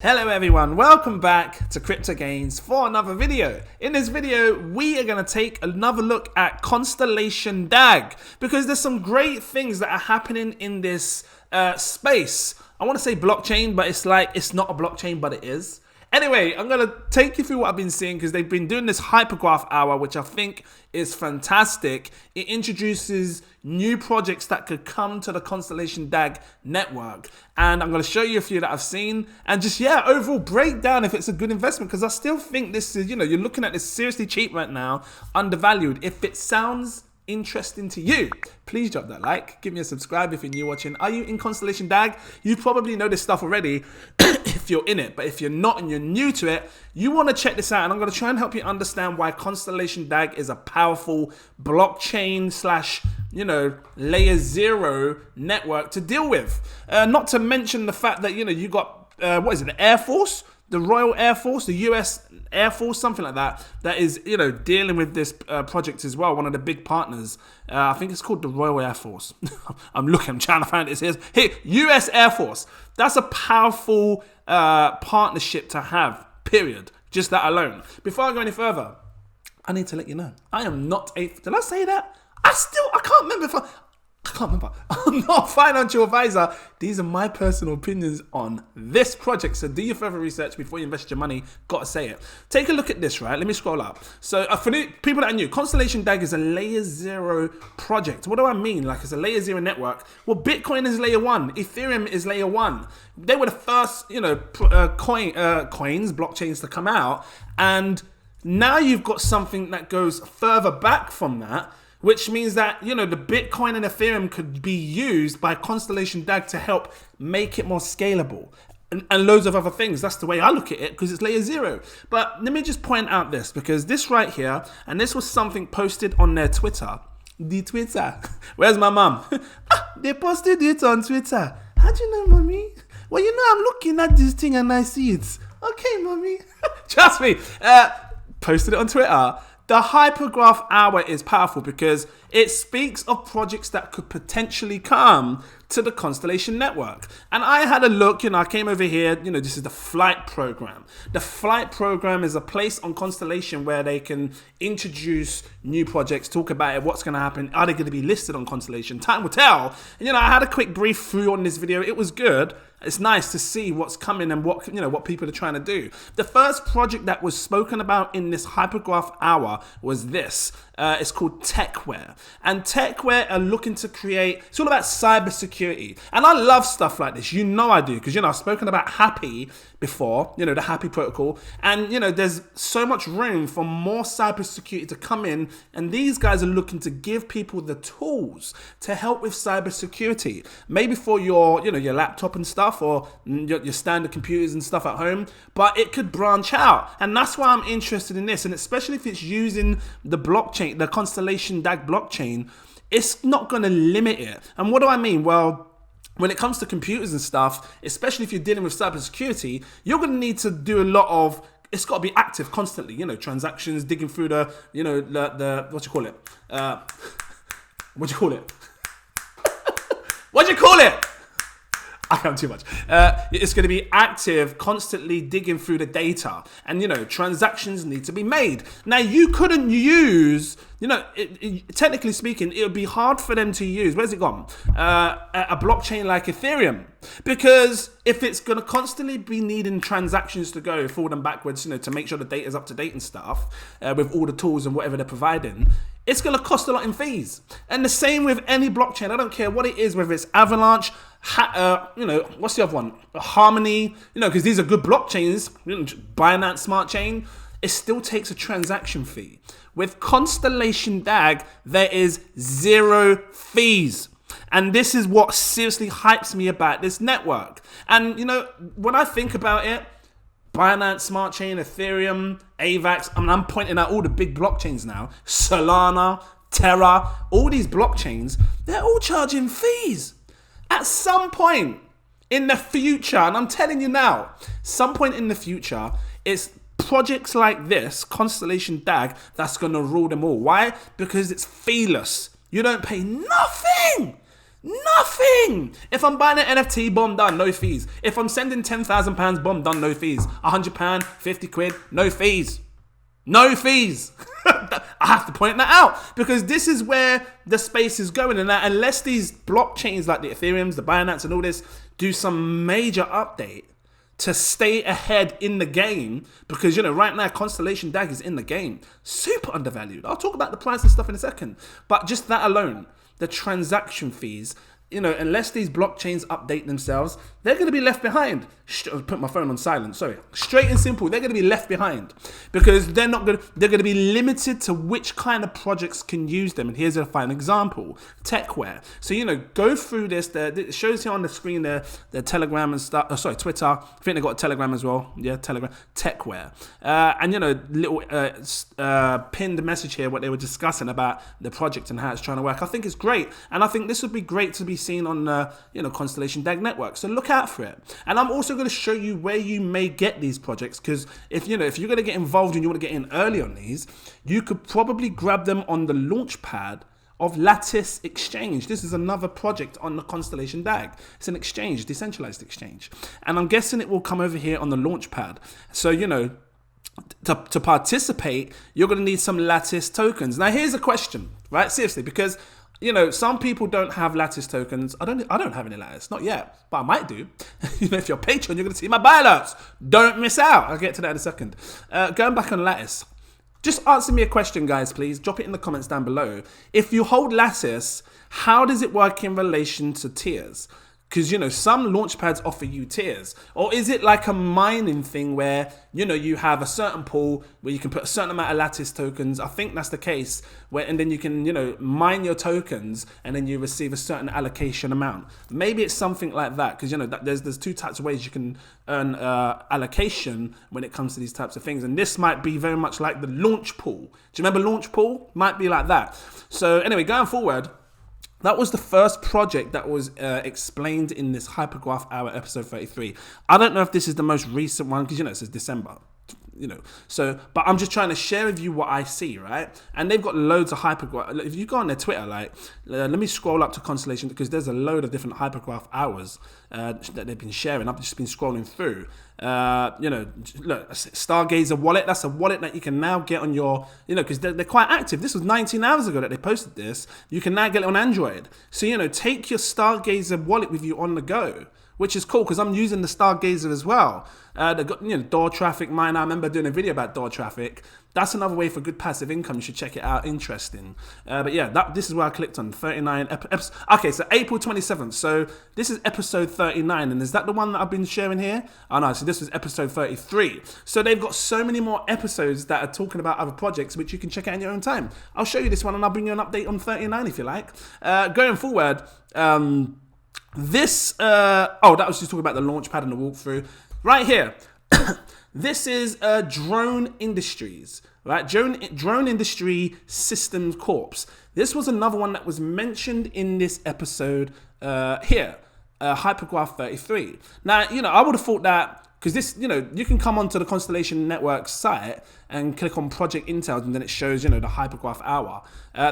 Hello everyone, welcome back to Crypto Gains for another video. In this video, we are going to take another look at Constellation DAG because there's some great things that are happening in this space. I want to say blockchain, but it's not a blockchain, but it is. Anyway, I'm going to take you through what I've been seeing because they've been doing this hypergraph hour, which I think is fantastic. It introduces new projects that could come to the Constellation DAG network. And I'm going to show you a few that I've seen and just, overall breakdown if it's a good investment because I still think this is, you're looking at this seriously cheap right now, undervalued. If it sounds interesting to you, please drop that like, give me a subscribe if you're new watching. Are you in Constellation DAG? You probably know this stuff already if you're in it, but if you're not and you're new to it, you want to check this out and I'm going to try and help you understand why Constellation DAG is a powerful blockchain slash layer zero network to deal with. Not to mention the fact that you got the Air Force, the Royal Air Force, the US Air Force, something like that, that is, dealing with this project as well. One of the big partners, I think it's called the Royal Air Force. I'm trying to find it. It says, hey, US Air Force. That's a powerful partnership to have, period. Just that alone. Before I go any further, I need to let you know, I am not a, did I say that? I can't remember if I'm not a financial advisor. These are my personal opinions on this project. So do your further research before you invest your money. Gotta say it. Take a look at this, right? Let me scroll up. So for the people that are new, Constellation DAG is a layer zero project. What do I mean? Like it's a layer zero network. Well, Bitcoin is layer one. Ethereum is layer one. They were the first, blockchains to come out. And now you've got something that goes further back from that, which means that, the Bitcoin and Ethereum could be used by Constellation DAG to help make it more scalable and loads of other things. That's the way I look at it because it's layer zero. But let me just point out this because this right here, and this was something posted on their Twitter. The Twitter. Where's my mom? They posted it on Twitter. How do you know, mommy? Well, I'm looking at this thing and I see it. Okay, mommy. Trust me. Posted it on Twitter. The hypergraph hour is powerful because it speaks of projects that could potentially come to the Constellation network. And I had a look, I came over here, this is the flight program. The flight program is a place on Constellation where they can introduce new projects, talk about it, what's going to happen, are they going to be listed on Constellation? Time will tell. And, I had a quick brief through on this video. It was good. It's nice to see what's coming and what people are trying to do. The first project that was spoken about in this hypergraph hour was this. It's called TechWare. And TechWare are looking to create, it's all about cybersecurity. And I love stuff like this. I do, because, I've spoken about Happy before, the Happy protocol. And, there's so much room for more cybersecurity to come in. And these guys are looking to give people the tools to help with cybersecurity. Maybe for your, your laptop and stuff, or your standard computers and stuff at home, but it could branch out. And that's why I'm interested in this. And especially if it's using the blockchain, the Constellation DAG blockchain, it's not going to limit it. And what do I mean? Well, when it comes to computers and stuff, especially if you're dealing with cybersecurity, you're going to need to do a lot of, it's got to be active constantly, transactions, digging through the, what do you call it? I can't too much. It's going to be active, constantly digging through the data. And, transactions need to be made. Now, you couldn't use, technically speaking, it would be hard for them to use, where's it gone? A blockchain like Ethereum. Because if it's going to constantly be needing transactions to go forward and backwards, to make sure the data is up to date and stuff, with all the tools and whatever they're providing, it's going to cost a lot in fees. And the same with any blockchain. I don't care what it is, whether it's Avalanche, what's the other one? Harmony, because these are good blockchains. Binance Smart Chain, it still takes a transaction fee. With Constellation DAG, there is zero fees. And this is what seriously hypes me about this network. And, when I think about it, Binance Smart Chain, Ethereum, AVAX, I'm pointing out all the big blockchains now. Solana, Terra, all these blockchains, they're all charging fees. At some point in the future, and I'm telling you now, some point in the future, it's projects like this, Constellation DAG, that's going to rule them all. Why? Because it's feeless. You don't pay nothing. Nothing. If I'm buying an NFT, bomb, done, no fees. If I'm sending £10,000, bomb, done, no fees. £100, 50 quid, no fees. No fees. I have to point that out because this is where the space is going. And that unless these blockchains like the Ethereums, the Binance and all this do some major update to stay ahead in the game, because, you know, right now Constellation DAG is in the game. Super undervalued. I'll talk about the price and stuff in a second. But just that alone, the transaction fees, you know, unless these blockchains update themselves, they're going to be left behind. Put my phone on silent, sorry. Straight and simple, they're going to be left behind because they're going to be limited to which kind of projects can use them. And here's a fine example, techware. So, you know, go through this. It shows here on the screen the Telegram and stuff. Oh, sorry, Twitter. I think they got a Telegram as well. Yeah, Telegram. Techware. And, you know, little pinned message here, what they were discussing about the project and how it's trying to work. I think it's great. And I think this would be great to be seen on, you know, Constellation DAG network. So look out for it. And I'm also going to show you where you may get these projects, because if you're going to get involved and you want to get in early on these, you could probably grab them on the launch pad of Lattice Exchange. This is another project on the Constellation DAG. It's an exchange, decentralized exchange. And I'm guessing it will come over here on the launch pad. So, you know, to participate, you're going to need some Lattice tokens. Now, here's a question, right? Seriously, because, you know, some people don't have Lattice tokens. I don't have any Lattice, not yet, but I might do. You know, if you're a patron, you're going to see my buy alerts. Don't miss out. I'll get to that in a second. Going back on Lattice, just answer me a question, guys, please. Drop it in the comments down below. If you hold Lattice, how does it work in relation to tiers? Because, you know, some launch pads offer you tiers. Or is it like a mining thing where, you know, you have a certain pool where you can put a certain amount of Lattice tokens? I think that's the case. And then you can, you know, mine your tokens and then you receive a certain allocation amount. Maybe it's something like that. Because, you know, there's two types of ways you can earn allocation when it comes to these types of things. And this might be very much like the launch pool. Do you remember launch pool? Might be like that. So anyway, going forward, that was the first project that was explained in this Hypergraph Hour episode 33. I don't know if this is the most recent one because, you know, it says December. You know, so, but I'm just trying to share with you what I see, right? And they've got loads of hypergraph. If you go on their Twitter, like, let me scroll up to Constellation because there's a load of different hypergraph hours that they've been sharing. I've just been scrolling through. You know, look, Stargazer Wallet. That's a wallet that you can now get on your, you know, because they're quite active. This was 19 hours ago that they posted this. You can now get it on Android. So, you know, take your Stargazer Wallet with you on the go, which is cool because I'm using the Stargazer as well. They've got, you know, door traffic miner. I remember doing a video about door traffic. That's another way for good passive income. You should check it out. Interesting. But yeah, this is where I clicked on 39 episodes. Okay, so April 27th. So this is episode 39. And is that the one that I've been sharing here? Oh no, so this was episode 33. So they've got so many more episodes that are talking about other projects, which you can check out in your own time. I'll show you this one and I'll bring you an update on 39 if you like. Going forward, that was just talking about the launch pad and the walkthrough. Right here, this is Drone Industries, right? Drone Industry Systems Corps. This was another one that was mentioned in this episode here, Hypergraph 33. Now, you know, I would have thought that, because this, you know, you can come onto the Constellation Network site and click on Project Intel and then it shows, you know, the Hypergraph Hour.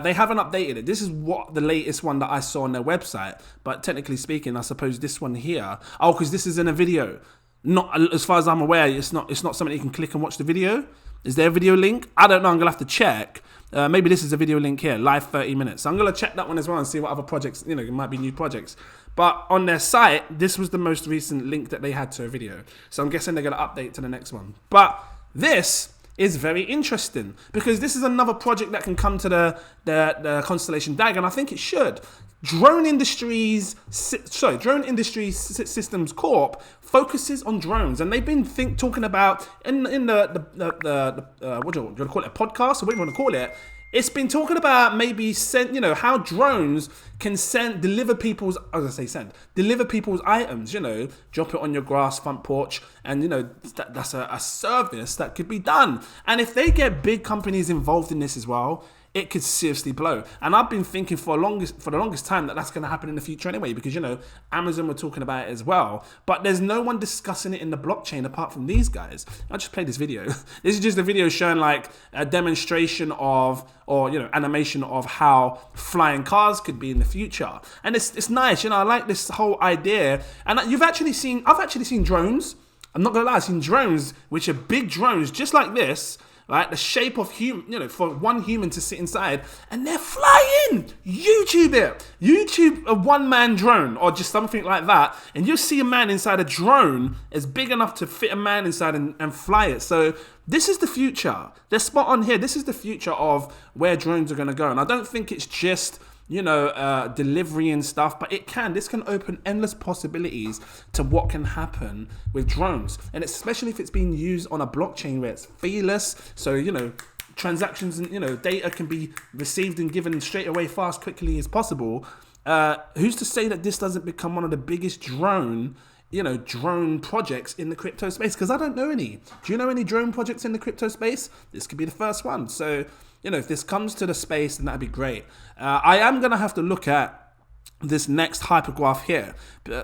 They haven't updated it. This is what the latest one that I saw on their website. But technically speaking, I suppose this one here, because this is in a video. Not, as far as I'm aware, it's not something you can click and watch the video. Is there a video link? I don't know. I'm going to have to check. Maybe this is a video link here, live 30 minutes. So I'm going to check that one as well and see what other projects, you know, it might be new projects. But on their site, this was the most recent link that they had to a video. So I'm guessing they're going to update to the next one. But this is very interesting because this is another project that can come to the Constellation DAG, and I think it should. Drone Industries Systems Corp focuses on drones, and they've been talking about in the what do you call it, a podcast or what do you want to call it? It's been talking about maybe how drones can deliver people's items, you know, drop it on your grass front porch, and you know that's a service that could be done. And if they get big companies involved in this as well, it could seriously blow. And I've been thinking for the longest time that that's going to happen in the future anyway, because, you know, Amazon were talking about it as well. But there's no one discussing it in the blockchain apart from these guys. I just played this video. This is just a video showing like a demonstration of, or, you know, animation of how flying cars could be in the future. And it's nice, you know, I like this whole idea. And I've actually seen drones. I'm not gonna lie, I've seen drones, which are big drones, just like this, right? The shape of human, you know, for one human to sit inside, and they're flying. YouTube it. YouTube a one-man drone or just something like that, and you'll see a man inside a drone as big enough to fit a man inside and fly it. So this is the future. They're spot on here. This is the future of where drones are gonna go, and I don't think it's just, you know, delivery and stuff, but this can open endless possibilities to what can happen with drones. And especially if it's being used on a blockchain where it's feeless, so, you know, transactions and, you know, data can be received and given straight away, fast, quickly as possible. Who's to say that this doesn't become one of the biggest drone projects in the crypto space? Because I don't know any. Do you know any drone projects in the crypto space? This could be the first one. So, you know, if this comes to the space, then that'd be great. I am going to have to look at this next hypergraph here.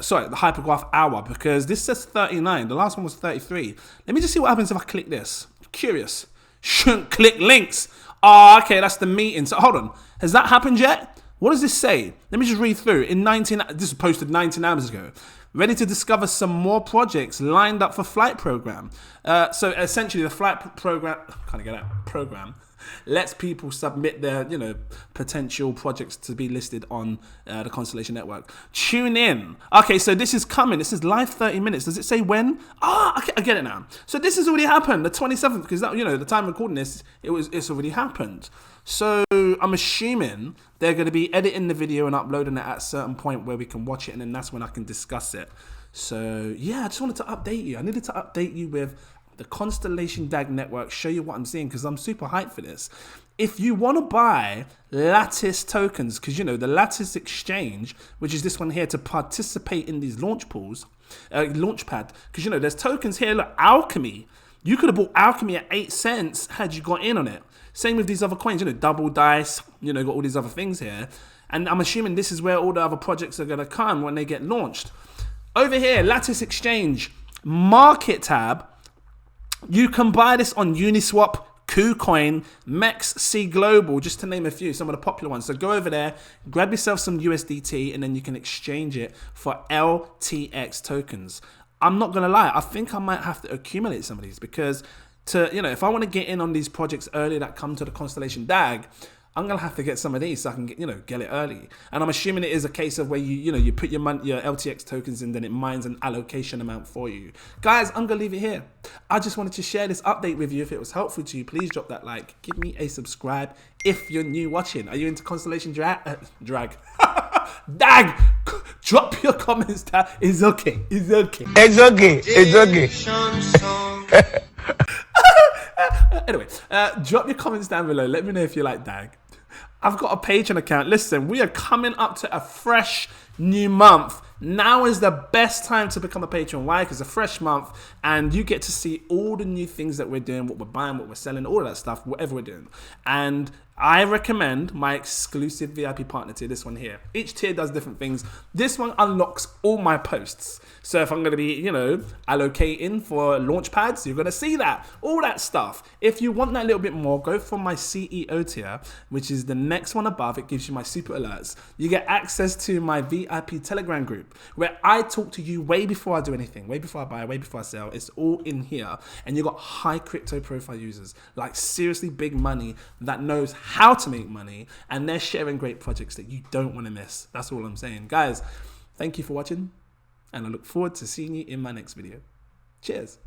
Sorry, the hypergraph hour, because this says 39. The last one was 33. Let me just see what happens if I click this. Curious. Shouldn't click links. Oh, okay, that's the meeting. So hold on. Has that happened yet? What does this say? Let me just read through. This was posted 19 hours ago. Ready to discover some more projects lined up for flight program. So essentially the flight program, program lets people submit their, you know, potential projects to be listed on the Constellation network. Tune in. Okay, so this is coming. This is live 30 minutes. Does it say when? Okay, I get it now. So this has already happened, the 27th, because that, you know, the time of recording this, it's already happened. So I'm assuming they're going to be editing the video and uploading it at a certain point where we can watch it, and then that's when I can discuss it. So yeah, I just wanted to update you. I needed to update you with the Constellation DAG network, show you what I'm seeing, because I'm super hyped for this. If you want to buy Lattice tokens, because, you know, the Lattice exchange, which is this one here, to participate in these launch pools, launchpad, because, you know, there's tokens here. Look, Alchemy. You could have bought Alchemy at 8 cents had you got in on it. Same with these other coins, you know, Double Dice, you know, got all these other things here. And I'm assuming this is where all the other projects are going to come when they get launched. Over here, Lattice Exchange, Market tab. You can buy this on Uniswap, KuCoin, MEX, C Global, just to name a few, some of the popular ones. So go over there, grab yourself some USDT, and then you can exchange it for LTX tokens. I'm not going to lie, I think I might have to accumulate some of these, because if I want to get in on these projects early that come to the Constellation DAG, I'm going to have to get some of these so I can get it early. And I'm assuming it is a case of where you put your LTX tokens in, then it mines an allocation amount for you. Guys, I'm going to leave it here. I just wanted to share this update with you. If it was helpful to you, please drop that like. Give me a subscribe if you're new watching. Are you into Constellation DAG? DAG! Drop your comments down. It's okay. It's okay. It's okay. It's okay. Anyway, drop your comments down below. Let me know if you like DAG. I've got a Patreon account. Listen, we are coming up to a fresh new month. Now is the best time to become a patron. Why? Because it's a fresh month and you get to see all the new things that we're doing, what we're buying, what we're selling, all of that stuff, whatever we're doing. And I recommend my exclusive VIP partner tier, this one here. Each tier does different things. This one unlocks all my posts. So if I'm going to be, allocating for launch pads, you're going to see that, all that stuff. If you want that little bit more, go for my CEO tier, which is the next one above. It gives you my super alerts. You get access to my VIP Telegram group, where I talk to you way before I do anything, way before I buy, way before I sell. It's all in here. And you got high crypto profile users, like seriously big money that knows how to make money, and they're sharing great projects that you don't want to miss. That's all I'm saying. Guys, thank you for watching, and I look forward to seeing you in my next video. Cheers.